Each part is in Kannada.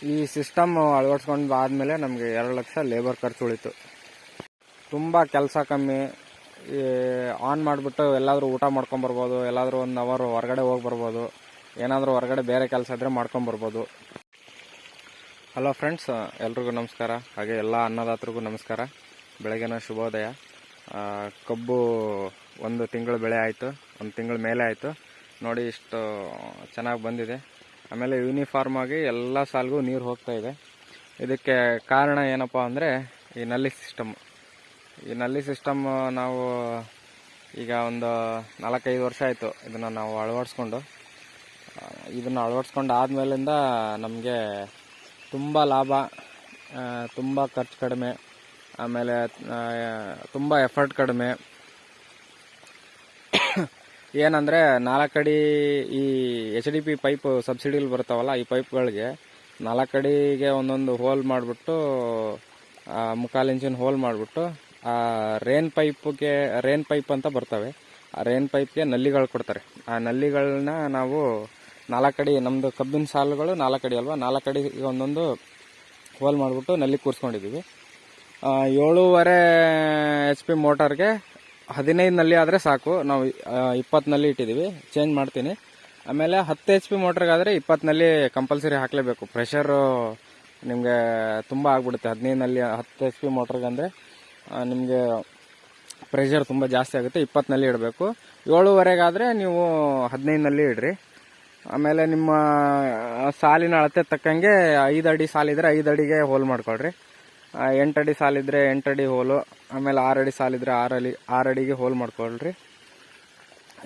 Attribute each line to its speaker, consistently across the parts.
Speaker 1: ಈ ಸಿಸ್ಟಮ್ ಅಳವಡಿಸ್ಕೊಂಡು ಆದಮೇಲೆ ನಮಗೆ 2 ಲಕ್ಷ ಲೇಬರ್ ಖರ್ಚು ಉಳಿತು. ತುಂಬ ಕೆಲಸ ಕಮ್ಮಿ. ಆನ್ ಮಾಡಿಬಿಟ್ಟು ಎಲ್ಲಾದರೂ ಊಟ ಮಾಡ್ಕೊಂಬರ್ಬೋದು, ಎಲ್ಲಾದರೂ 1 ಅವರ್ ಹೊರಗಡೆ ಹೋಗಿ ಬರ್ಬೋದು, ಏನಾದರೂ ಹೊರಗಡೆ ಬೇರೆ ಕೆಲಸ ಇದ್ದರೆ ಮಾಡ್ಕೊಂಬರ್ಬೋದು. ಹಲೋ ಫ್ರೆಂಡ್ಸ್, ಎಲ್ರಿಗೂ ನಮಸ್ಕಾರ. ಹಾಗೆ ಎಲ್ಲ ಅನ್ನದಾತರಿಗೂ ನಮಸ್ಕಾರ. ಬೆಳಗಿನ ಶುಭೋದಯ. ಕಬ್ಬು 1 ತಿಂಗಳು ಬೆಳೆ ಆಯಿತು, 1 ತಿಂಗಳ ಮೇಲೆ ಆಯಿತು. ನೋಡಿ ಇಷ್ಟು ಚೆನ್ನಾಗಿ ಬಂದಿದೆ. ಆಮೇಲೆ ಯೂನಿಫಾರ್ಮ್ ಆಗಿ ಎಲ್ಲ ಸಾಲಿಗೂ ನೀರು ಹೋಗ್ತಾ ಇದೆ. ಇದಕ್ಕೆ ಕಾರಣ ಏನಪ್ಪ ಅಂದರೆ ಈ ನಲ್ಲಿ ಸಿಸ್ಟಮ್. ಈ ನಲ್ಲಿ ಸಿಸ್ಟಮ್ ನಾವು ಈಗ ಒಂದು 4-5 ವರ್ಷ ಆಯಿತು ಇದನ್ನು ನಾವು ಅಳವಡಿಸ್ಕೊಂಡು. ಇದನ್ನು ಅಳವಡಿಸ್ಕೊಂಡು ಆದಮೇಲಿಂದ ನಮಗೆ ತುಂಬ ಲಾಭ, ತುಂಬ ಖರ್ಚು ಕಡಿಮೆ, ಆಮೇಲೆ ತುಂಬ ಎಫರ್ಟ್ ಕಡಿಮೆ. ಏನಂದರೆ 4 ಅಡಿ ಈ HDP ಪೈಪ್ ಸಬ್ಸಿಡಿಲಿ ಬರ್ತಾವಲ್ಲ, ಈ ಪೈಪ್ಗಳಿಗೆ 4 ಅಡಿಗೆ ಒಂದೊಂದು ಹೋಲ್ ಮಾಡಿಬಿಟ್ಟು 3/4 ಇಂಚಿನ ಹೋಲ್ ಮಾಡಿಬಿಟ್ಟು ರೇನ್ ಪೈಪ್ ಅಂತ ಬರ್ತವೆ. ಆ ರೇನ್ ಪೈಪ್ಗೆ ನಲ್ಲಿಗಳು ಕೊಡ್ತಾರೆ. ಆ ನಲ್ಲಿಗಳನ್ನ ನಾವು 4 ಅಡಿ, ನಮ್ಮದು ಕಬ್ಬಿನ ಸಾಲುಗಳು 4 ಅಡಿ ಅಲ್ವಾ, 4 ಅಡಿಗೆ ಒಂದೊಂದು ಹೋಲ್ ಮಾಡಿಬಿಟ್ಟು ನಲ್ಲಿ ಕೂರಿಸ್ಕೊಂಡಿದ್ದೀವಿ. 7.5 HP ಮೋಟಾರ್ಗೆ 15 ನಲ್ಲಿ ಆದರೆ ಸಾಕು. ನಾವು 20 ನಲ್ಲಿ ಇಟ್ಟಿದ್ದೀವಿ, ಚೇಂಜ್ ಮಾಡ್ತೀನಿ. ಆಮೇಲೆ 10 HP ಮೋಟ್ರಿಗಾದರೆ 20 ನಲ್ಲಿ ಕಂಪಲ್ಸರಿ ಹಾಕಲೇಬೇಕು. ಪ್ರೆಷರು ನಿಮಗೆ ತುಂಬ ಆಗಿಬಿಡುತ್ತೆ. 15 ನಲ್ಲಿ 10 HP ಮೋಟ್ರಿಗೆ ಅಂದರೆ ನಿಮಗೆ ಪ್ರೆಷರ್ ತುಂಬ ಜಾಸ್ತಿ ಆಗುತ್ತೆ. 20 ನಲ್ಲಿ ಇಡಬೇಕು. 7.5 ನೀವು 15 ನಲ್ಲಿ ಇಡ್ರಿ. ಆಮೇಲೆ ನಿಮ್ಮ ಸಾಲಿನ ಅಳತೆ ತಕ್ಕಂಗೆ 5 ಅಡಿ ಸಾಲಿದ್ರೆ 5 ಅಡಿಗೆ ಹೋಲ್ ಮಾಡ್ಕೊಳ್ರಿ. 8 ಅಡಿ ಸಾಲಿದ್ರೆ 8 ಅಡಿ ಹೋಲು, ಆಮೇಲೆ 6 ಅಡಿ ಸಾಲಿದ್ರೆ 6 ಅಡಿಗೆ ಹೋಲ್ ಮಾಡ್ಕೊಳ್ರಿ.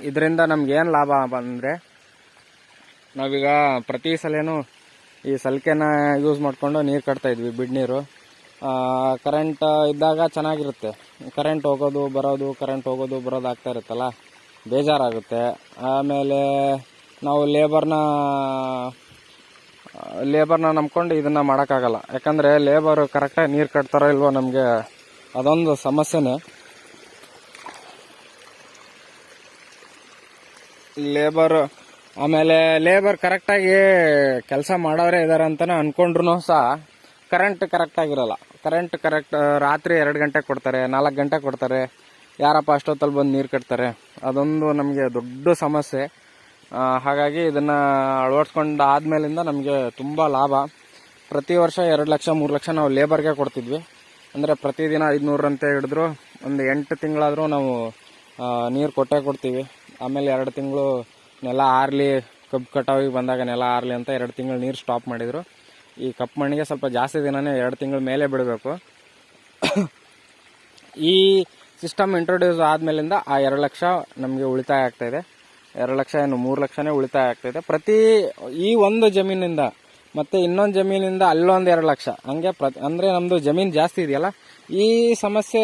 Speaker 1: ಇದರಿಂದ ನಮ್ಗೇನು ಲಾಭ ಅಂದರೆ, ನಾವೀಗ ಪ್ರತಿ ಸಲನೂ ಈ ಸಲಿಕೆನ ಯೂಸ್ ಮಾಡಿಕೊಂಡು ನೀರು ಕಟ್ತಾ ಇದ್ವಿ, ಬಿಡ್ ನೀರು. ಕರೆಂಟ್ ಇದ್ದಾಗ ಚೆನ್ನಾಗಿರುತ್ತೆ. ಕರೆಂಟ್ ಹೋಗೋದು ಬರೋದು ಆಗ್ತಾ ಇರುತ್ತಲ್ಲ, ಬೇಜಾರಾಗುತ್ತೆ. ಆಮೇಲೆ ನಾವು ಲೇಬರ್ನ ನಂಬ್ಕೊಂಡು ಇದನ್ನು ಮಾಡೋಕ್ಕಾಗಲ್ಲ. ಯಾಕಂದರೆ ಲೇಬರ್ ಕರೆಕ್ಟಾಗಿ ನೀರು ಕಟ್ತಾರೋ ಇಲ್ವೋ, ನಮಗೆ ಅದೊಂದು ಸಮಸ್ಯೆನೇ. ಲೇಬರ್ ಕರೆಕ್ಟಾಗಿ ಕೆಲಸ ಮಾಡೋರೇ ಇದ್ದಾರೆ ಅಂತಲೇ ಅಂದ್ಕೊಂಡ್ರು ಸಹ ಕರೆಂಟ್ ಕರೆಕ್ಟಾಗಿರಲ್ಲ. ರಾತ್ರಿ 2 ಗಂಟೆ ಕೊಡ್ತಾರೆ, 4 ಗಂಟೆ ಕೊಡ್ತಾರೆ. ಯಾರಪ್ಪ ಅಷ್ಟೊತ್ತಲ್ಲಿ ಬಂದು ನೀರು ಕಟ್ತಾರೆ? ಅದೊಂದು ನಮಗೆ ದೊಡ್ಡ ಸಮಸ್ಯೆ. ಹಾಗಾಗಿ ಇದನ್ನು ಅಳವಡಿಸ್ಕೊಂಡು ಆದಮೇಲಿಂದ ನಮಗೆ ತುಂಬ ಲಾಭ. ಪ್ರತಿ ವರ್ಷ 2 ಲಕ್ಷ 3 ಲಕ್ಷ ನಾವು ಲೇಬರ್ಗೆ ಕೊಡ್ತಿದ್ವಿ. ಅಂದರೆ ಪ್ರತಿದಿನ 500 ಅಂತ ಹಿಡಿದ್ರು ಒಂದು 8 ತಿಂಗಳಾದರೂ ನಾವು ನೀರು ಕೊಡ್ತೀವಿ. ಆಮೇಲೆ 2 ತಿಂಗಳು ನೆಲ ಆರಲಿ, ಕಬ್ಬು ಕಟಾವಿಗೆ ಬಂದಾಗ ನೆಲ ಆರಲಿ ಅಂತ 2 ತಿಂಗಳು ನೀರು ಸ್ಟಾಪ್ ಮಾಡಿದರು. ಈ ಕಪ್ಪು ಮಣ್ಣಿಗೆ ಸ್ವಲ್ಪ ಜಾಸ್ತಿ ದಿನನೇ 2 ತಿಂಗಳ ಮೇಲೆ ಬಿಡಬೇಕು. ಈ ಸಿಸ್ಟಮ್ ಇಂಟ್ರೊಡ್ಯೂಸ್ ಆದಮೇಲಿಂದ ಆ 2 ಲಕ್ಷ ನಮಗೆ ಉಳಿತಾಯ ಆಗ್ತಾಯಿದೆ. 2 ಲಕ್ಷ ಏನು 3 ಲಕ್ಷನೇ ಉಳಿತಾಯ ಆಗ್ತಾಯಿದೆ ಪ್ರತಿ ಈ ಒಂದು ಜಮೀನಿಂದ. ಮತ್ತು ಇನ್ನೊಂದು ಜಮೀನಿಂದ ಅಲ್ಲೊಂದು 2 ಲಕ್ಷ, ಹಂಗೆ ಅಂದರೆ ನಮ್ಮದು ಜಮೀನು ಜಾಸ್ತಿ ಇದೆಯಲ್ಲ, ಈ ಸಮಸ್ಯೆ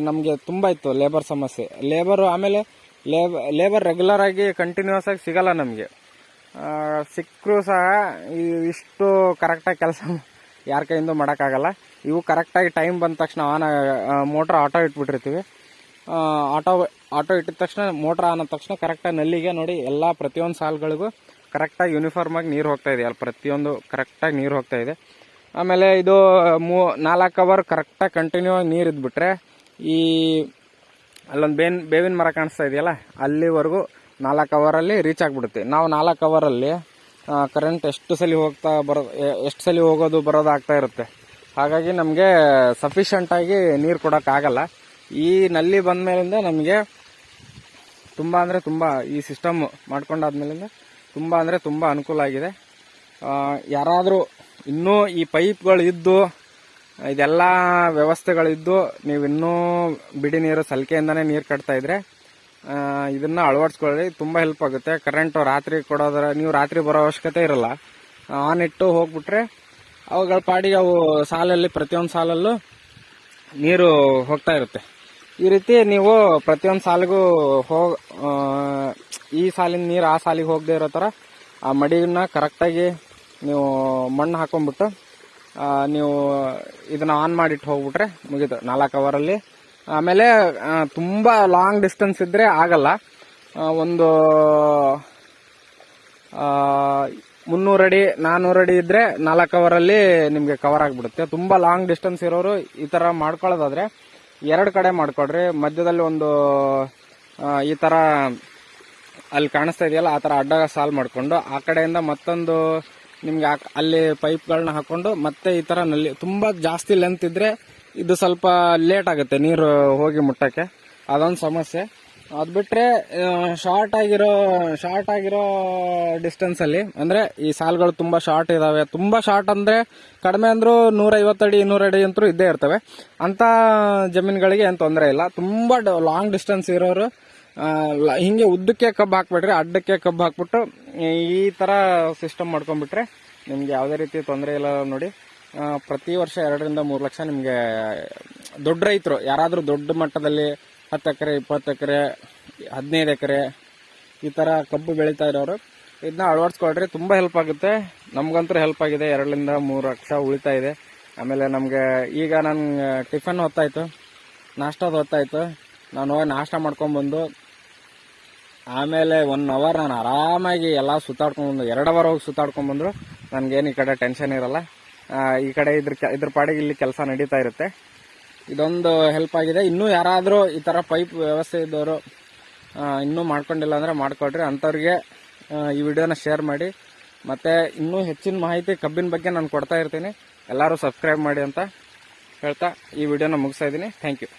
Speaker 1: ನಮಗೆ ತುಂಬ ಇತ್ತು, ಲೇಬರ್ ಸಮಸ್ಯೆ. ಆಮೇಲೆ ಲೇಬರ್ ರೆಗ್ಯುಲರ್ ಆಗಿ ಕಂಟಿನ್ಯೂಸ್ ಆಗಿ ಸಿಗಲ್ಲ ನಮಗೆ. ಸಿಕ್ಕರೂ ಸಹ ಇಷ್ಟು ಕರೆಕ್ಟಾಗಿ ಕೆಲಸ ಯಾರ ಕೈಯಿಂದ ಮಾಡೋಕ್ಕಾಗಲ್ಲ. ಇವು ಕರೆಕ್ಟಾಗಿ ಟೈಮ್ ಬಂದ ತಕ್ಷಣ ಮೋಟ್ರ್ ಆಟೋ ಇಟ್ಬಿಟ್ಟಿರ್ತೀವಿ. ಆಟೋ ಇಟ್ಟಿದ ತಕ್ಷಣ ಮೋಟ್ರ್ ಆನ್ ಆದ ತಕ್ಷಣ ಕರೆಕ್ಟಾಗಿ ನಲ್ಲಿಗೆ ನೋಡಿ ಎಲ್ಲ ಪ್ರತಿಯೊಂದು ಸಾಲುಗಳಿಗೂ ಕರೆಕ್ಟಾಗಿ ಯೂನಿಫಾರ್ಮ್ ಆಗಿ ನೀರು ಹೋಗ್ತಾ ಇದೆ. ಅಲ್ಲಿ ಪ್ರತಿಯೊಂದು ಕರೆಕ್ಟಾಗಿ ನೀರು ಹೋಗ್ತಾ ಇದೆ. ಆಮೇಲೆ ಇದು 4 ಅವರ್ ಕರೆಕ್ಟಾಗಿ ಕಂಟಿನ್ಯೂ ಆಗಿ ನೀರು ಇದ್ಬಿಟ್ರೆ, ಈ ಅಲ್ಲೊಂದು ಬೇವಿನ ಮರ ಕಾಣಿಸ್ತಾ ಇದೆಯಲ್ಲ, ಅಲ್ಲಿವರೆಗೂ 4 ಅವರಲ್ಲಿ ರೀಚ್ ಆಗಿಬಿಡುತ್ತೆ. ನಾವು 4 ಅವರಲ್ಲಿ ಕರೆಂಟ್ ಎಷ್ಟು ಸಲ ಹೋಗೋದು ಬರೋದು ಆಗ್ತಾ ಇರುತ್ತೆ. ಹಾಗಾಗಿ ನಮಗೆ ಸಫಿಷಿಯೆಂಟಾಗಿ ನೀರು ಕೊಡೋಕ್ಕಾಗಲ್ಲ. ಈ ನಲ್ಲಿ ಬಂದ ಮೇಲಿಂದ ನಮಗೆ ತುಂಬ ಅಂದರೆ ತುಂಬ, ಈ ಸಿಸ್ಟಮ್ ಮಾಡ್ಕೊಂಡಾದ್ಮೇಲಿಂದ ತುಂಬ ಅಂದರೆ ತುಂಬ ಅನುಕೂಲ ಆಗಿದೆ. ಯಾರಾದರೂ ಇನ್ನೂ ಈ ಪೈಪ್ಗಳು ಇದ್ದು, ಇದೆಲ್ಲ ವ್ಯವಸ್ಥೆಗಳಿದ್ದು ನೀವು ಇನ್ನೂ ಬಿಡಿ ನೀರು ಸಲಿಕೆಯಿಂದನೇ ನೀರು ಕಟ್ತಾ ಇದ್ರೆ ಇದನ್ನು ಅಳವಡಿಸ್ಕೊಳ್ಳಿ, ತುಂಬ ಹೆಲ್ಪ್ ಆಗುತ್ತೆ. ಕರೆಂಟು ರಾತ್ರಿ ಕೊಡೋದ್ರೆ ನೀವು ರಾತ್ರಿ ಬರೋ ಅವಶ್ಯಕತೆ ಇರಲ್ಲ. ಆನ್ ಇಟ್ಟು ಹೋಗ್ಬಿಟ್ರೆ ಅವುಗಳ ಪಾಡಿಗೆ ಅವು ಸಾಲಲ್ಲಿ ಪ್ರತಿಯೊಂದು ಸಾಲಲ್ಲೂ ನೀರು ಹೋಗ್ತಾ ಇರುತ್ತೆ. ಈ ರೀತಿ ನೀವು ಪ್ರತಿಯೊಂದು ಸಾಲಿಗೂ ಈ ಸಾಲಿನ ನೀರು ಆ ಸಾಲಿಗೆ ಹೋಗದೆ ಇರೋ ಥರ ಆ ಮಡಿನ ಕರೆಕ್ಟಾಗಿ ನೀವು ಮಣ್ಣು ಹಾಕೊಂಡ್ಬಿಟ್ಟು ನೀವು ಇದನ್ನು ಆನ್ ಮಾಡಿಟ್ಟು ಹೋಗ್ಬಿಟ್ರೆ ಮುಗೀತು 4 ಅವರಲ್ಲಿ. ಆಮೇಲೆ ತುಂಬ ಲಾಂಗ್ ಡಿಸ್ಟೆನ್ಸ್ ಇದ್ದರೆ ಆಗಲ್ಲ. ಒಂದು 300 ಅಡಿ 400 ಅಡಿ ಇದ್ರೆ 4 ಅವರಲ್ಲಿ ನಿಮ್ಗೆ ಕವರ್ ಆಗ್ಬಿಡುತ್ತೆ. ತುಂಬಾ ಲಾಂಗ್ ಡಿಸ್ಟೆನ್ಸ್ ಇರೋರು ಈ ತರ ಮಾಡ್ಕೊಳ್ಳೋದಾದ್ರೆ 2 ಕಡೆ ಮಾಡ್ಕೊಡ್ರಿ. ಮಧ್ಯದಲ್ಲಿ ಒಂದು ಈ ತರ ಅಲ್ಲಿ ಕಾಣಿಸ್ತಾ ಇದೆಯಲ್ಲ ಆ ತರ ಅಡ್ಡ ಸಾಲ್ ಮಾಡ್ಕೊಂಡು ಆ ಕಡೆಯಿಂದ ಮತ್ತೊಂದು ನಿಮ್ಗೆ ಅಲ್ಲಿ ಪೈಪ್ಗಳನ್ನ ಹಾಕೊಂಡು ಮತ್ತೆ ಈ ತರ ನಲ್ಲಿ ತುಂಬಾ ಜಾಸ್ತಿ ಲೆಂತ್ ಇದ್ರೆ ಇದು ಸ್ವಲ್ಪ ಲೇಟ್ ಆಗುತ್ತೆ ನೀರು ಹೋಗಿ ಮುಟ್ಟಕ್ಕೆ, ಅದೊಂದು ಸಮಸ್ಯೆ. ಅದ್ ಬಿಟ್ರೆ ಶಾರ್ಟ್ ಆಗಿರೋ ಡಿಸ್ಟೆನ್ಸ್ ಅಲ್ಲಿ ಅಂದ್ರೆ ಈ ಸಾಲ್ಗಳು ತುಂಬಾ ಶಾರ್ಟ್ ಇದಾವೆ. ತುಂಬಾ ಶಾರ್ಟ್ ಅಂದ್ರೆ ಕಡಿಮೆ ಅಂದ್ರೂ 150 ಅಡಿ 200 ಅಡಿ ಅಂತೂ ಇದ್ದೇ ಇರ್ತವೆ. ಅಂತ ಜಮೀನುಗಳಿಗೆ ಏನ್ ತೊಂದರೆ ಇಲ್ಲ. ತುಂಬಾ ಲಾಂಗ್ ಡಿಸ್ಟೆನ್ಸ್ ಇರೋರು ಹಿಂಗೆ ಉದ್ದಕ್ಕೆ ಕಬ್ಬು ಹಾಕ್ಬಿಟ್ರೆ, ಅಡ್ಡಕ್ಕೆ ಕಬ್ಬು ಹಾಕ್ಬಿಟ್ಟು ಈ ತರ ಸಿಸ್ಟಮ್ ಮಾಡ್ಕೊಂಡ್ಬಿಟ್ರೆ ನಿಮ್ಗೆ ಯಾವುದೇ ರೀತಿ ತೊಂದರೆ ಇಲ್ಲ. ನೋಡಿ, ಪ್ರತಿ ವರ್ಷ 2 ರಿಂದ 3 ಲಕ್ಷ ನಿಮ್ಗೆ ದೊಡ್ಡ ರೈತರು ಯಾರಾದ್ರೂ ದೊಡ್ಡ ಮಟ್ಟದಲ್ಲಿ 10 ಎಕರೆ 20 ಎಕರೆ 15 ಎಕರೆ ಈ ತರ ಕಬ್ಬು ಬೆಳೀತಾ ಇರೋರು ಇದನ್ನ ಅಳವಡಿಸ್ಕೊಳ್ರಿ. ತುಂಬಾ ಹೆಲ್ಪ್ ಆಗುತ್ತೆ. ನಮ್ಗಂತೂ ಹೆಲ್ಪ್ ಆಗಿದೆ. 2 ರಿಂದ 3 ಲಕ್ಷ ಉಳಿತಾ ಇದೆ. ಆಮೇಲೆ ನಮ್ಗೆ ಈಗ ನನ್ ಟಿಫನ್ ಹೊತ್ತಾಯ್ತು, ನಾಷ್ಟದ ಹೊತ್ತಾಯ್ತು. ನಾನು ಹೋಗಿ ನಾಷ್ಟ ಮಾಡ್ಕೊಂಡ್ಬಂದು ಆಮೇಲೆ 1 ಅವರ್ ನಾನು ಆರಾಮಾಗಿ ಎಲ್ಲ ಸುತ್ತಾಡ್ಕೊಂಡ್ಬಂದು 2 ಅವರ್ ಹೋಗಿ ಸುತ್ತಾಡ್ಕೊಂಡ್ಬಂದ್ರು ನನ್ಗೇನು ಈ ಕಡೆ ಟೆನ್ಷನ್ ಇರಲ್ಲ. ಈ ಕಡೆ ಇದ್ರ ಪಾಡಿಗೆ ಇಲ್ಲಿ ಕೆಲಸ ನಡೀತಾ ಇರುತ್ತೆ. ಇದೊಂದು ಹೆಲ್ಪ್ ಆಗಿದೆ. ಇನ್ನೂ ಯಾರಾದರೂ ಈ ತರ ಪೈಪ್ ವ್ಯವಸ್ಥೆ ಇದ್ದವರು ಇನ್ನೂ ಮಾಡ್ಕೊಂಡಿಲ್ಲ ಅಂದ್ರೆ ಮಾಡ್ಕೊಳ್ರಿ. ಅಂಥವ್ರಿಗೆ ಈ ವಿಡಿಯೋನ ಶೇರ್ ಮಾಡಿ. ಮತ್ತೆ ಇನ್ನೂ ಹೆಚ್ಚಿನ ಮಾಹಿತಿ ಕಬ್ಬಿನ ಬಗ್ಗೆ ನಾನು ಕೊಡ್ತಾ ಇರ್ತೀನಿ. ಎಲ್ಲರೂ ಸಬ್ಸ್ಕ್ರೈಬ್ ಮಾಡಿ ಅಂತ ಹೇಳ್ತಾ ಈ ವಿಡಿಯೋನ ಮುಗಿಸ್ತಾ ಇದ್ದೀನಿ. Thank you.